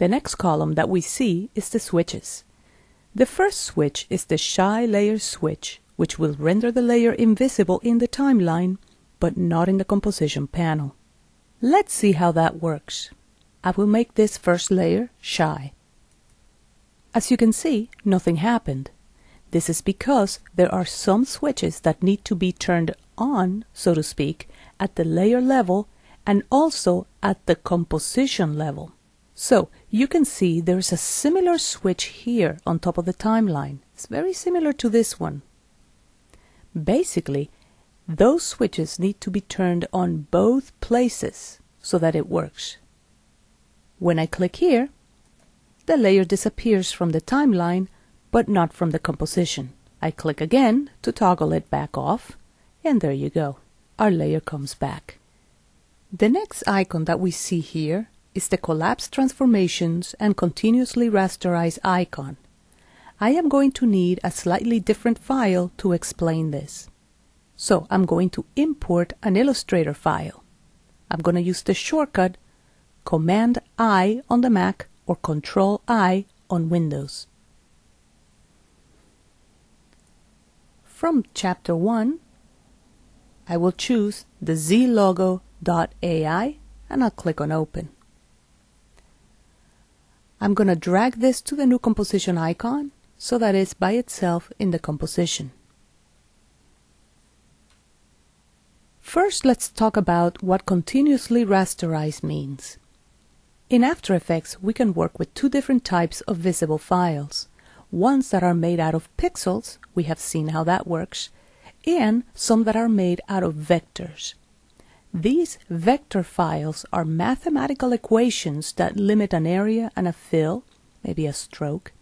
The next column that we see is the switches. The first switch is the Shy Layer switch, which will render the layer invisible in the timeline, but not in the composition panel. Let's see how that works. I will make this first layer shy. As you can see, nothing happened. This is because there are some switches that need to be turned on, so to speak, at the layer level and also at the composition level. So you can see there's a similar switch here on top of the timeline. It's very similar to this one. Basically, those switches need to be turned on both places so that it works. When I click here, the layer disappears from the timeline, but not from the composition. I click again to toggle it back off, and there you go. Our layer comes back. The next icon that we see here is the Collapse Transformations and Continuously Rasterize icon. I am going to need a slightly different file to explain this. So I'm going to import an Illustrator file. I'm going to use the shortcut Command-I on the Mac or Control-I on Windows. From Chapter 1, I will choose the zlogo.ai and I'll click on Open. I'm going to drag this to the new composition icon so that it's by itself in the composition. First, let's talk about what continuously rasterize means. In After Effects, we can work with two different types of visible files. Ones that are made out of pixels, we have seen how that works, and some that are made out of vectors. These vector files are mathematical equations that limit an area and a fill, maybe a stroke.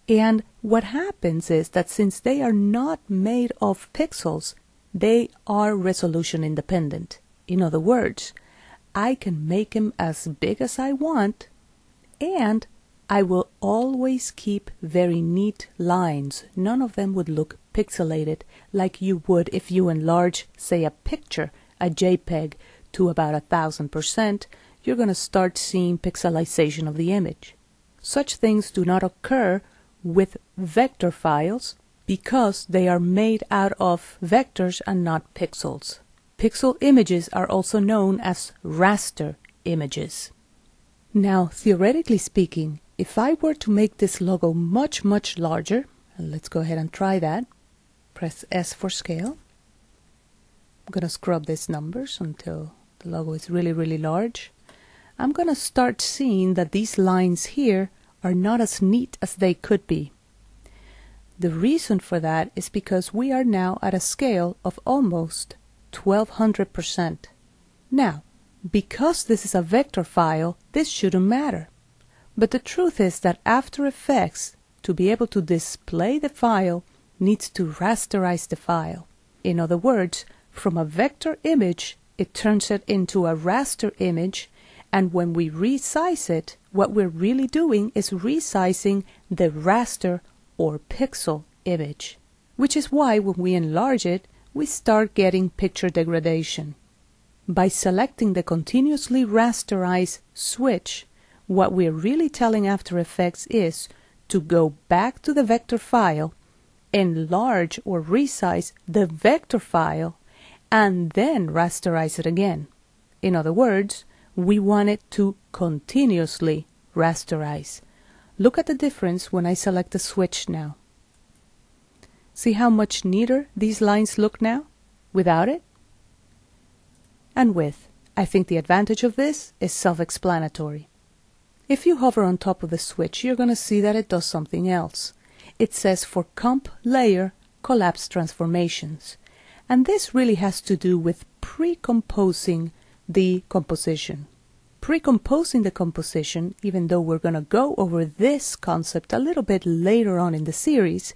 And what happens is that since they are not made of pixels, they are resolution independent. In other words, I can make them as big as I want, and I will always keep very neat lines. None of them would look pixelated like you would if you enlarge, say, a picture, a JPEG, to about 1000%. You're going to start seeing pixelization of the image. Such things do not occur with vector files because they are made out of vectors and not pixels. Pixel images are also known as raster images. Now, theoretically speaking, if I were to make this logo much larger, and let's go ahead and try that. Press S for scale. I'm going to scrub these numbers until the logo is really large. I'm going to start seeing that these lines here are not as neat as they could be. The reason for that is because we are now at a scale of almost 1200%. Now, because this is a vector file, this shouldn't matter. But the truth is that After Effects, to be able to display the file, needs to rasterize the file. In other words, from a vector image, it turns it into a raster image, and when we resize it, what we're really doing is resizing the raster or pixel image, which is why when we enlarge it, we start getting picture degradation. By selecting the Continuously Rasterize switch, what we're really telling After Effects is to go back to the vector file, enlarge or resize the vector file, and then rasterize it again. In other words, we want it to continuously rasterize. Look at the difference when I select the switch now. See how much neater these lines look now without it? And with. I think the advantage of this is self-explanatory. If you hover on top of the switch, you're going to see that it does something else. It says for Comp Layer Collapse Transformations. And this really has to do with pre-composing the composition. Pre-composing the composition, even though we're going to go over this concept a little bit later on in the series,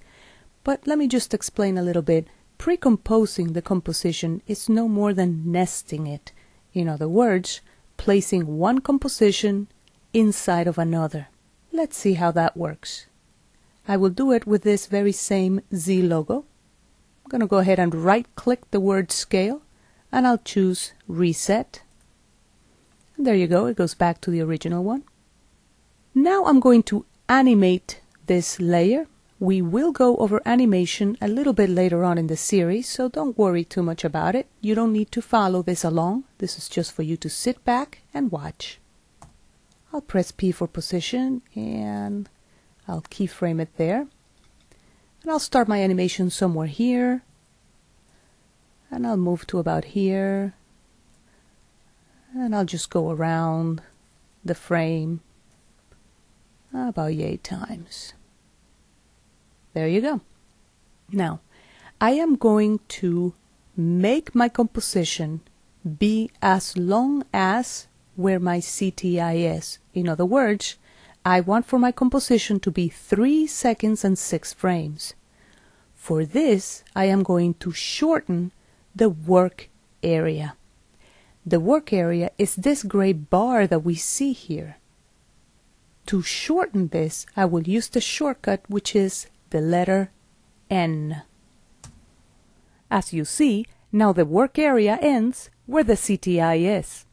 but let me just explain a little bit. Pre-composing the composition is no more than nesting it. In other words, placing one composition inside of another. Let's see how that works. I will do it with this very same Z logo. I'm going to go ahead and right-click the word Scale, and I'll choose Reset. And there you go, it goes back to the original one. Now I'm going to animate this layer. We will go over animation a little bit later on in the series, so don't worry too much about it. You don't need to follow this along. This is just for you to sit back and watch. I'll press P for position and I'll keyframe it there. And I'll start my animation somewhere here. And I'll move to about here. And I'll just go around the frame about 8 times. There you go. Now, I am going to make my composition be as long as where my CTI is. In other words, I want for my composition to be 3 seconds and 6 frames. For this, I am going to shorten the work area. The work area is this gray bar that we see here. To shorten this, I will use the shortcut, which is the letter N. As you see, now the work area ends where the CTI is.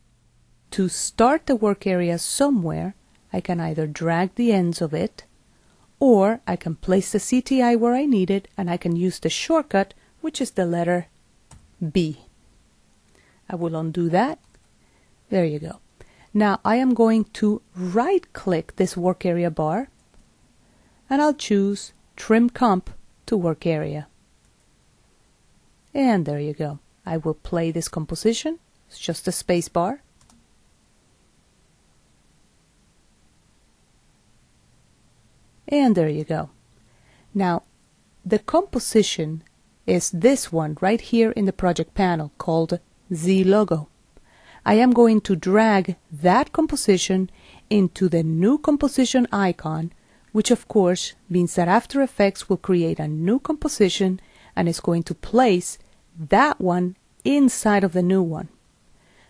To start the work area somewhere, I can either drag the ends of it, or I can place the CTI where I need it, and I can use the shortcut, which is the letter B. I will undo that. There you go. Now I am going to right-click this work area bar, and I'll choose Trim Comp to Work Area. And there you go. I will play this composition. It's just a space bar. And there you go. Now, the composition is this one right here in the project panel called Z Logo. I am going to drag that composition into the new composition icon, which of course means that After Effects will create a new composition and is going to place that one inside of the new one.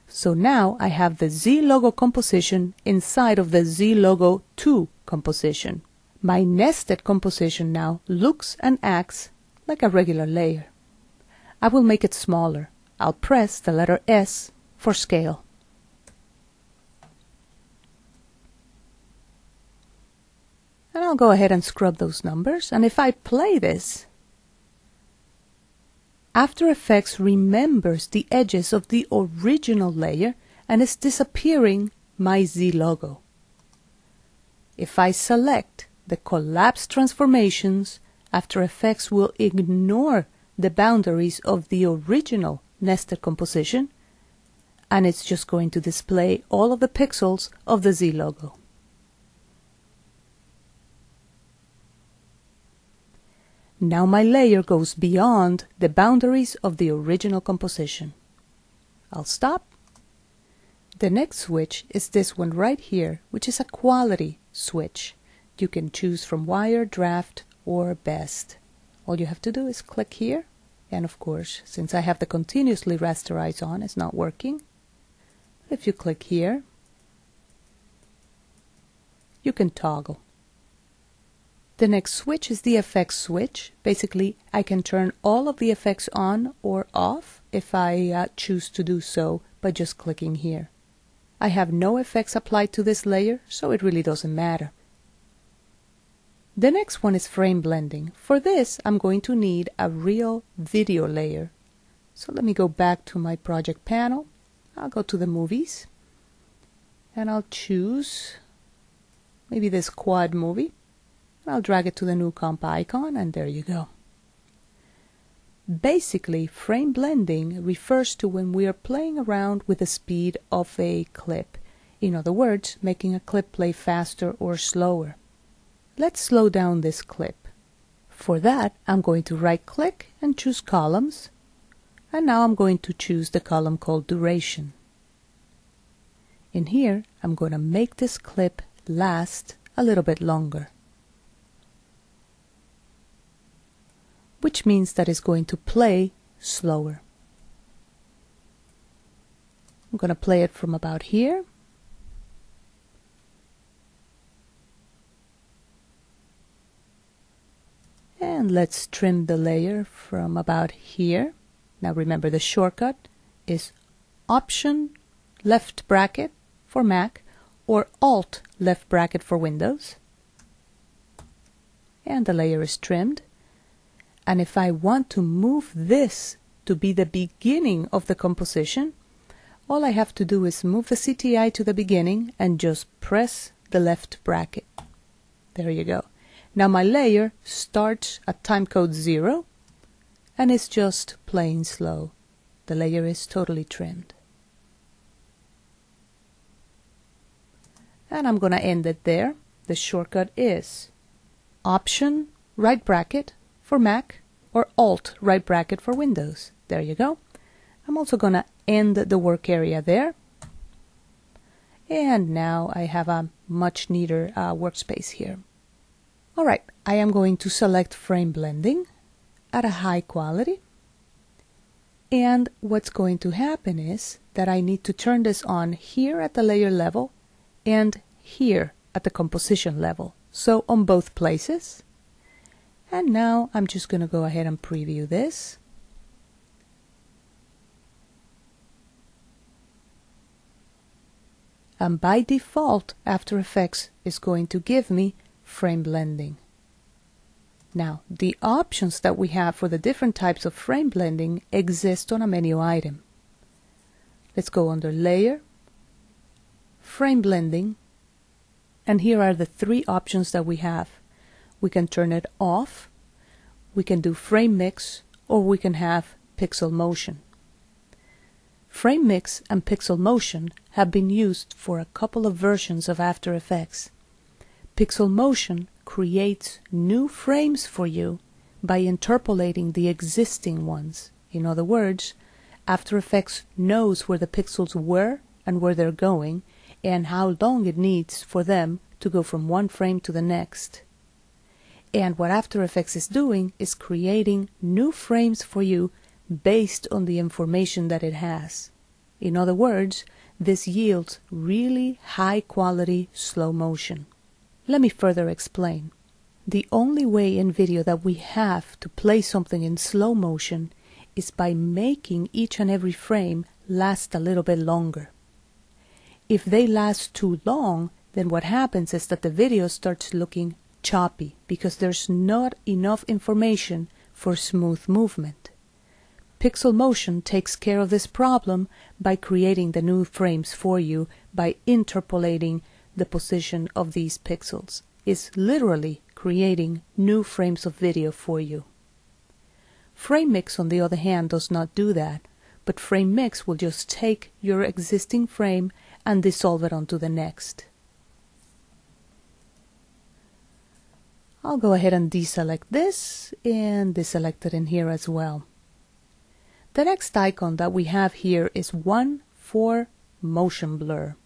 So now I have the Z Logo composition inside of the Z Logo 2 composition. My nested composition now looks and acts like a regular layer. I will make it smaller. I'll press the letter S for scale. And I'll go ahead and scrub those numbers. And if I play this, After Effects remembers the edges of the original layer and is disappearing my Z logo. If I select the collapse transformations, After Effects will ignore the boundaries of the original nested composition, and it's just going to display all of the pixels of the Z logo. Now my layer goes beyond the boundaries of the original composition. I'll stop. The next switch is this one right here, which is a quality switch. You can choose from wire, draft, or best. All you have to do is click here, and of course, since I have the continuously rasterize on, it's not working. If you click here, you can toggle. The next switch is the effects switch. Basically, I can turn all of the effects on or off if I choose to do so by just clicking here. I have no effects applied to this layer, so it really doesn't matter. The next one is frame blending. For this, I'm going to need a real video layer. So let me go back to my project panel. I'll go to the movies, and I'll choose maybe this quad movie. I'll drag it to the new comp icon, and there you go. Basically, frame blending refers to when we are playing around with the speed of a clip. In other words, making a clip play faster or slower. Let's slow down this clip. For that, I'm going to right-click and choose Columns, and now I'm going to choose the column called Duration. In here, I'm going to make this clip last a little bit longer, which means that it's going to play slower. I'm going to play it from about here. And let's trim the layer from about here. Now remember, the shortcut is Option left bracket for Mac or Alt left bracket for Windows. And the layer is trimmed. And if I want to move this to be the beginning of the composition, all I have to do is move the CTI to the beginning and just press the left bracket. There you go. Now my layer starts at timecode 0 and it's just plain slow. The layer is totally trimmed. And I'm going to end it there. The shortcut is Option right bracket for Mac or Alt right bracket for Windows. There you go. I'm also going to end the work area there. And now I have a much neater workspace here. Alright, I am going to select frame blending at a high quality. And what's going to happen is that I need to turn this on here at the layer level and here at the composition level. So on both places. And now I'm just going to go ahead and preview this. And by default, After Effects is going to give me frame blending. Now, the options that we have for the different types of frame blending exist on a menu item. Let's go under Layer, Frame Blending, and here are the three options that we have. We can turn it off, we can do Frame Mix, or we can have Pixel Motion. Frame Mix and Pixel Motion have been used for a couple of versions of After Effects. Pixel Motion creates new frames for you by interpolating the existing ones. In other words, After Effects knows where the pixels were and where they're going and how long it needs for them to go from one frame to the next. And what After Effects is doing is creating new frames for you based on the information that it has. In other words, this yields really high quality slow motion. Let me further explain. The only way in video that we have to play something in slow motion is by making each and every frame last a little bit longer. If they last too long, then what happens is that the video starts looking choppy because there's not enough information for smooth movement. Pixel Motion takes care of this problem by creating the new frames for you by interpolating the position of these pixels. It's literally creating new frames of video for you. Frame Mix, on the other hand, does not do that, but Frame Mix will just take your existing frame and dissolve it onto the next. I'll go ahead and deselect this and deselect it in here as well. The next icon that we have here is one for motion blur.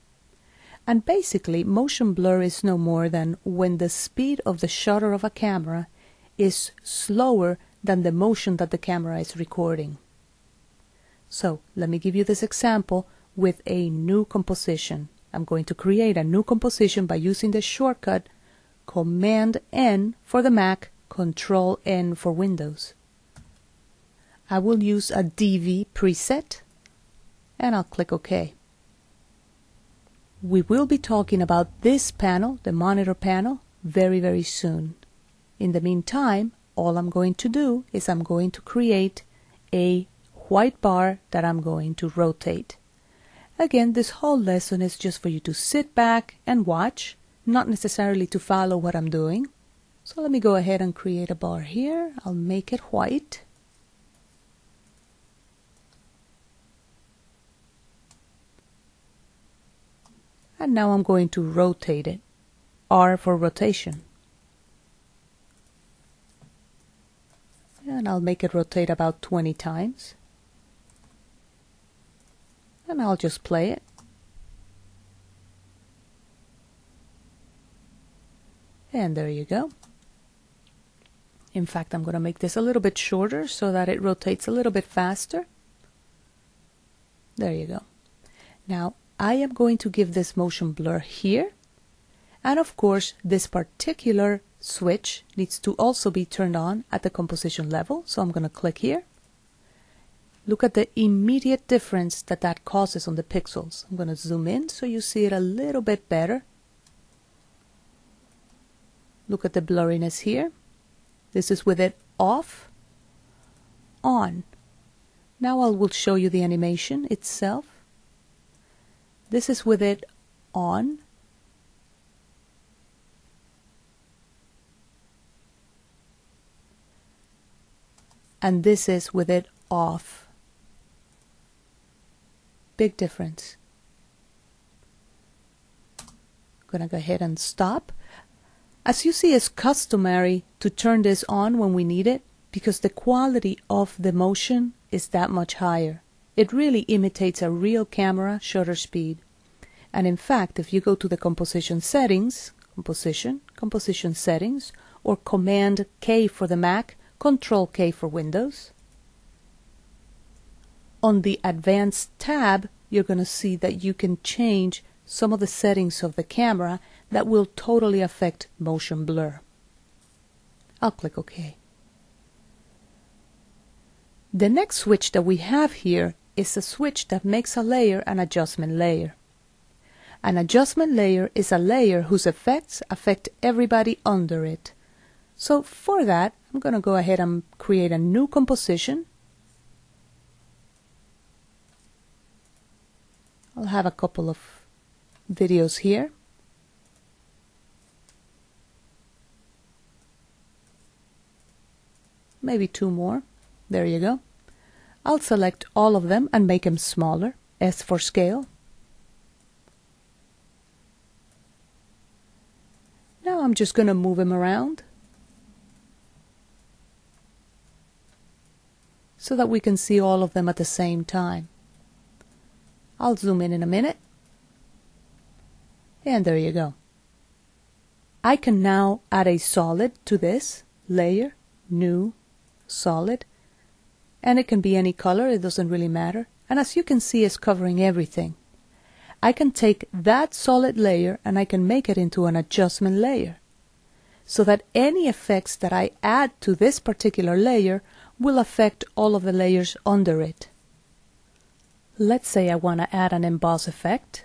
And basically, motion blur is no more than when the speed of the shutter of a camera is slower than the motion that the camera is recording. So, let me give you this example with a new composition. I'm going to create a new composition by using the shortcut Command-N for the Mac, Control-N for Windows. I will use a DV preset, and I'll click OK. We will be talking about this panel, the monitor panel, very soon. In the meantime, all I'm going to do is I'm going to create a white bar that I'm going to rotate. Again, this whole lesson is just for you to sit back and watch, not necessarily to follow what I'm doing. So let me go ahead and create a bar here. I'll make it white. And now I'm going to rotate it. R for rotation. And I'll make it rotate about 20 times. And I'll just play it. And there you go. In fact, I'm going to make this a little bit shorter so that it rotates a little bit faster. There you go. Now, I am going to give this motion blur here. And of course, this particular switch needs to also be turned on at the composition level. So I'm going to click here. Look at the immediate difference that causes on the pixels. I'm going to zoom in so you see it a little bit better. Look at the blurriness here. This is with it off, on. Now I will show you the animation itself. This is with it on. And this is with it off. Big difference. I'm going to go ahead and stop. As you see, it's customary to turn this on when we need it because the quality of the motion is that much higher. It really imitates a real camera shutter speed. And in fact, if you go to the composition settings, composition settings, or Command K for the Mac, Control K for Windows, on the Advanced tab, you're going to see that you can change some of the settings of the camera that will totally affect motion blur. I'll click OK. The next switch that we have here is a switch that makes a layer an adjustment layer. An adjustment layer is a layer whose effects affect everybody under it. So for that, I'm going to go ahead and create a new composition. I'll have a couple of videos here. Maybe 2 more. There you go. I'll select all of them and make them smaller. S for scale. Now I'm just going to move them around so that we can see all of them at the same time. I'll zoom in a minute. And there you go. I can now add a solid to this layer, new, solid, and it can be any color, it doesn't really matter. And as you can see, it's covering everything. I can take that solid layer and I can make it into an adjustment layer so that any effects that I add to this particular layer will affect all of the layers under it. Let's say I want to add an emboss effect.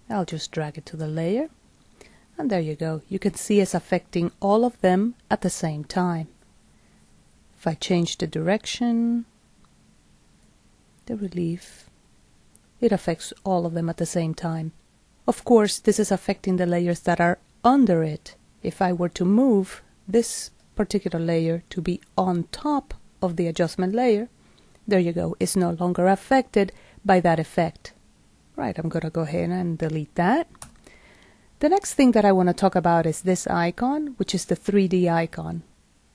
I'll just drag it to the layer, and there you go. You can see it's affecting all of them at the same time. If I change the direction, the relief, it affects all of them at the same time. Of course, this is affecting the layers that are under it. If I were to move this particular layer to be on top of the adjustment layer, there you go, it's no longer affected by that effect. Right, I'm going to go ahead and delete that. The next thing that I want to talk about is this icon, which is the 3D icon.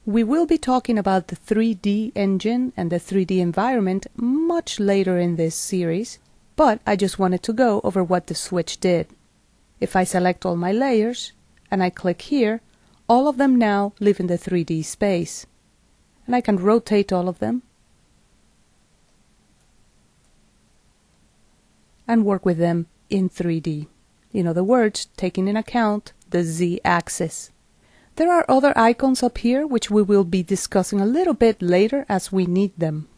We will be talking about the 3D engine and the 3D environment much later in this series, but I just wanted to go over what the switch did. If I select all my layers and I click here, all of them now live in the 3D space. And I can rotate all of them and work with them in 3D. In other words, taking in account the Z-axis. There are other icons up here which we will be discussing a little bit later as we need them.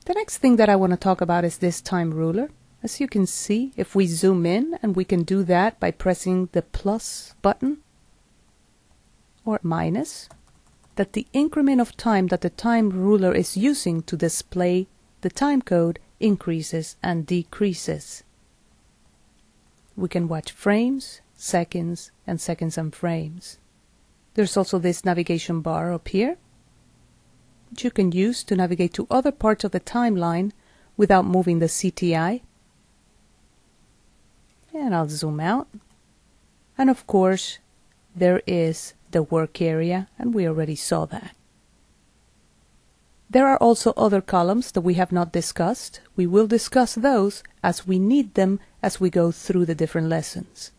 The next thing that I want to talk about is this time ruler. As you can see, if we zoom in, and we can do that by pressing the plus button or minus, that the increment of time that the time ruler is using to display the time code increases and decreases. We can watch frames, seconds, and seconds and frames. There's also this navigation bar up here, which you can use to navigate to other parts of the timeline without moving the CTI. And I'll zoom out. And of course, there is the work area, and we already saw that. There are also other columns that we have not discussed. We will discuss those as we need them as we go through the different lessons.